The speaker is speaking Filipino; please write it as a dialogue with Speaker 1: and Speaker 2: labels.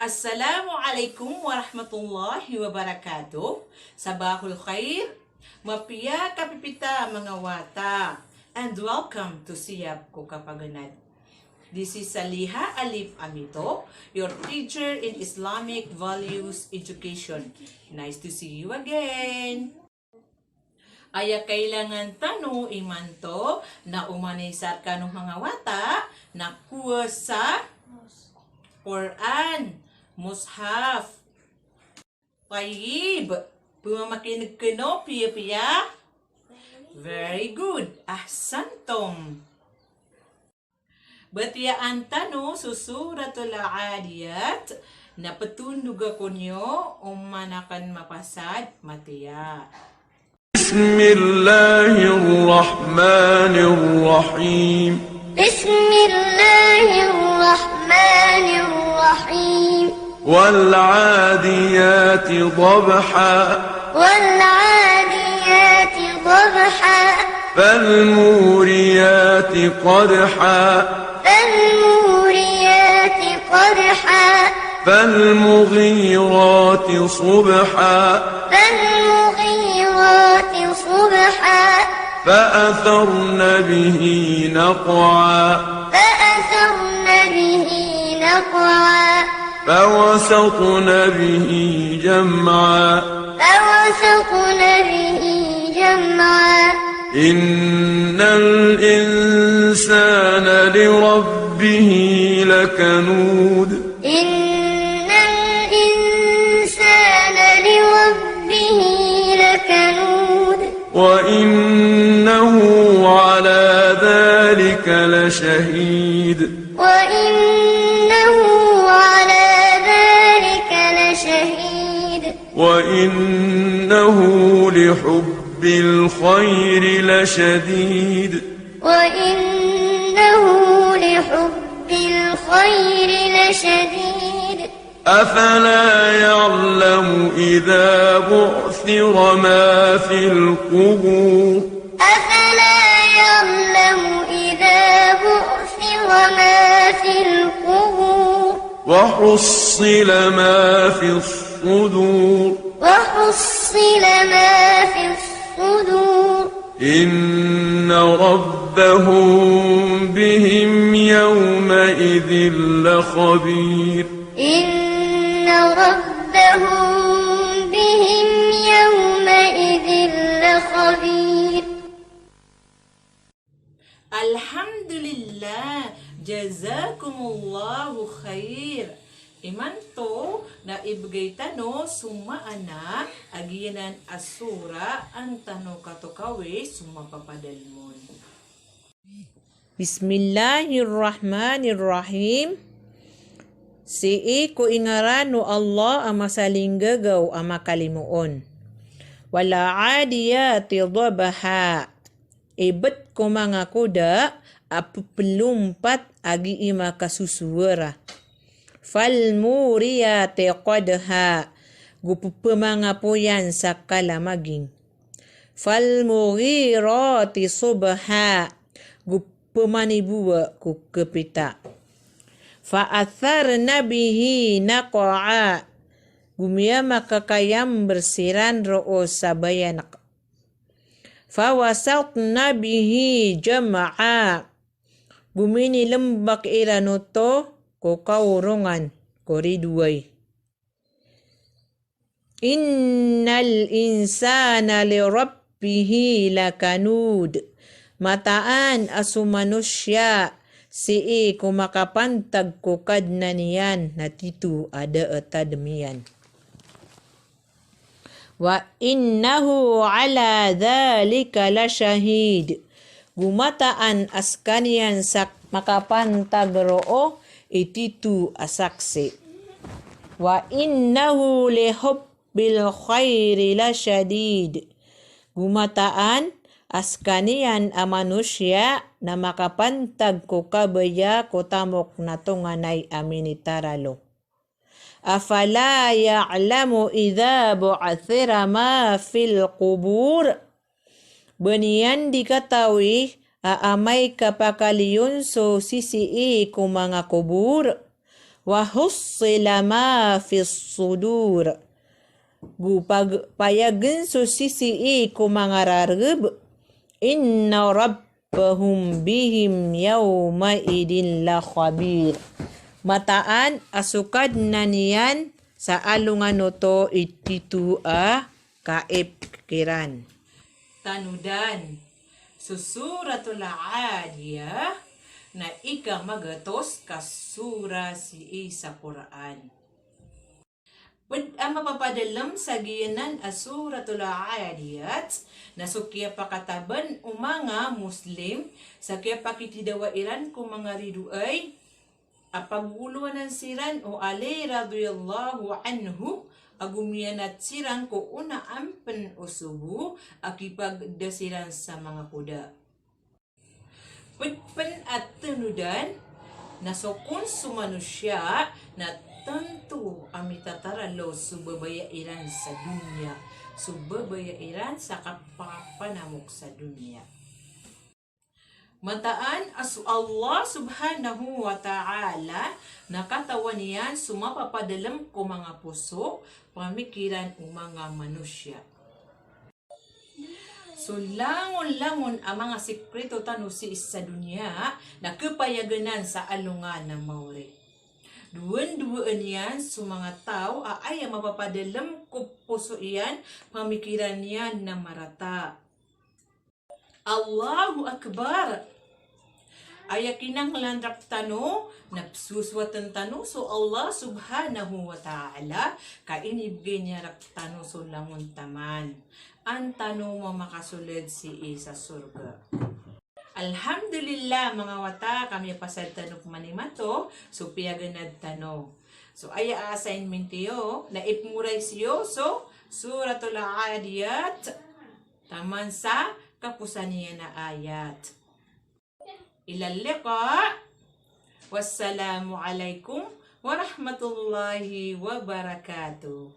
Speaker 1: Assalamualaikum warahmatullahi wabarakatuh. Sabahul khair. Mapiya kapipita mga wata. And welcome to Siyap ko Kapaganad. This is Saliha Alif Amito, your teacher in Islamic Values Education. Nice to see you again. Aya kailangan tanu imanto na umanisar kanong mga wata na kuha sa Quran, Mushaf. Tayyib. Pumamakinig ka no, piya-piya? Very good. Ahsantum. Batiyaan tano susuratul Adiyat na patundog ako nyo umanakan mapasad matiya.
Speaker 2: Bismillahirrahmanirrahim.
Speaker 3: Bismillahirrahmanirrahim.
Speaker 2: والعاديات ضبحا
Speaker 3: والعاديات ضبحا
Speaker 2: فالموريات قدحا
Speaker 3: فالموريات قدحا
Speaker 2: فالمغيرات صبحا
Speaker 3: فالمغيرات صبحا
Speaker 2: فأثرن به نقعا
Speaker 3: فأثرن به نقعا
Speaker 2: فوسطن به جمعا
Speaker 3: فوسطن به جمعا
Speaker 2: إن الإنسان لربه لكنود
Speaker 3: إن الإنسان لربه لكنود
Speaker 2: وإنه على ذلك لشهيد
Speaker 3: وإنه على ذلك لشهيد
Speaker 2: وإنه لحب الخير لشديد
Speaker 3: وإنه لحب الخير لشديد
Speaker 2: أفلا يعلم إذا بعثر ما في القبور
Speaker 3: أفلا يعلم إذا بعثر ما في القبور
Speaker 2: وحصل ما في الصدور
Speaker 3: وحصل ما في الصدور
Speaker 2: إن ربهم بهم يومئذ لخبير
Speaker 3: إن ربهم بهم يومئذ لخبير
Speaker 1: Alhamdulillah. Jazakumullahu khair. Imanto na ibigay tano sumaana agiyanan asura ang tano katokawe sumapapadalmon. Bismillahirrahmanirrahim. Sii ko ingaran no Allah ang masalinggagaw ang makalimuon. Wala adiyati dhabaha. Ibet ko mga kuda apupelumpat agi ima kasusuwara. Falmuriyati qadha. Gupupamangapuyan sa kalamaging. Falmughirati subha. Gupamanibuwa ku kepita. Fa'atharna bihi naqa'a. Gumia makakayam bersiran ro'o sabayanak. Fawasatna bihi jama'a. Gumini lembak iranuto ko kaurungan koriduay. Innal insana li rabbihi lakanud. Mataan asu manusia sii kumakapantag kukad na niyan na titu ada etademian. Wa innahu ala dhalika lasyahid. Gumataan askanian sak makapantag roo ititu asaksi. Wa innahu lihubbil khairi lasyadid. Gumataan askanian a manusia na makapantag ko kabaya ko tamok na tunganay aminitaralo. Afala ya'lamu idha bu'athira ma fil qubur. Benian dikatawi aamay kapakaliyun so sisii ku mga kubur. wa hussila ma fis sudur. Gupag payagan so sisi ko mga rargab, inna rabbahum bihim yawma idin la khabir. Mataan asukad na niyan sa alungan to ititu a kaipkiran. Tanudan, susuratul Adiyah na ika magatos kasura si sa Quran. Ang mapapadalam sa giyanan asuratul Adiyat na sukya pakataban umanga Muslim sa kaya pakitidawairan kung mga riduay apaguluan ng siran o Ali radhiyallahu anhu agumian at siran ko una ampen o subu akipagdasiran sa mga kuda. Pagpan at tunudan na sokon sumanusya na tanto amitataralo subabayairan sa dunya, subabayairan sa kapapanamok sa dunya. Mataan Allah subhanahu wa ta'ala nakatawan niyan sumapapadalam ko mga puso, pamikiran o mga manusya. So langon-langon ang mga sikreto tanusi sa dunya na kapayaganan sa alungan ng mauri. Duwan-duwan yan sa mga tao ay mapapadalam ko puso iyan, pamikiran niyan na marata. Allahu Akbar! Aya kinanglan tano, napsuswatan tano, so Allah subhanahu wa ta'ala, kainibigay niya tano so langon taman. Ang tano mo makasulad si isa surga. Alhamdulillah mga wata, kami pasad tanong manimato, so piyaganad tano. So aya assignment tiyo, na ipmuray siyo, so suratul Adiyat, taman sa kapusan niya na ayat. Ilaliqa. Wassalamu alaikum warahmatullahi wabarakatuh.